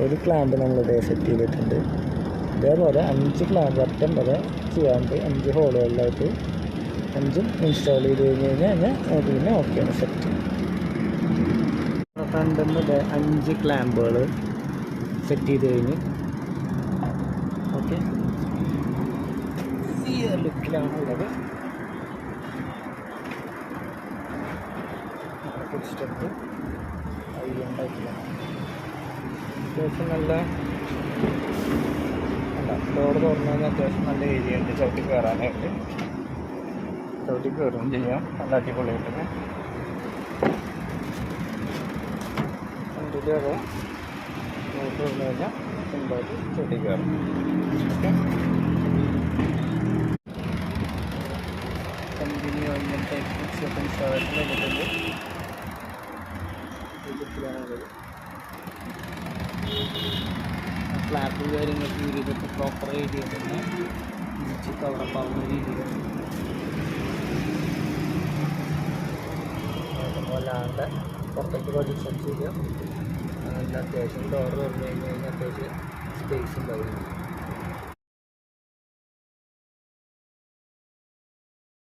ഒരു ക്ലാമ്പ് നമ്മളിവിടെ സെറ്റ് ചെയ്തിട്ടുണ്ട്. ഇതേപോലെ 5 ക്ലാമ്പ് അറ്റം വരെ ചെയ്യാണ്ട് 5 ഹോളുകളിലായിട്ട് 5ഉം ഇൻസ്റ്റാൾ ചെയ്ത് കഴിഞ്ഞാൽ പിന്നെ ഓക്കെയാണ് സെറ്റ്. ഫ്രണ്ടിൽ നിന്ന് 5 ക്ലാമ്പുകൾ സെറ്റ് ചെയ്ത് കഴിഞ്ഞ് ഓക്കെ ഈ ലുക്കിലാണുള്ളത്. ഫുഡ് സ്റ്റെപ്പ് ഉണ്ടായിട്ടില്ല. അത്യാവശ്യം നല്ല ഡോർ തുറന്നു കഴിഞ്ഞാൽ അത്യാവശ്യം നല്ല ഏരിയ ഉണ്ട് ചവിട്ടി കയറാനായിട്ട്. ചവിട്ടി കയറുകയും ചെയ്യാം. നല്ല അടിപൊളിയായിട്ട് വണ്ടിയിൽ അതെ നോട്ട് വന്നു കഴിഞ്ഞാൽ സിമ്പിളായിട്ട് ചവിട്ടി കയറും. ഓക്കെ കമ്പനി ഇങ്ങനത്തെ ഇൻസ്റ്റാളേഷൻ കഴിഞ്ഞിട്ടുണ്ട്. ഇതിലാണുള്ളത്. ഫ്ലാപ്പും കാര്യങ്ങളൊക്കെ യൂസ് ചെയ്തിട്ട് പ്രോപ്പർ ഏരിയ തന്നെ കവറപ്പാവുന്ന രീതിയിലാണ്. അല്ലാണ്ട് പുറത്തേക്ക് പ്രൊജക്ഷൻ ചെയ്യാം. നല്ല അത്യാവശ്യം ഡോർ തുറന്നു കഴിഞ്ഞാൽ അത്യാവശ്യം സ്പേസ് ഉണ്ടാവും.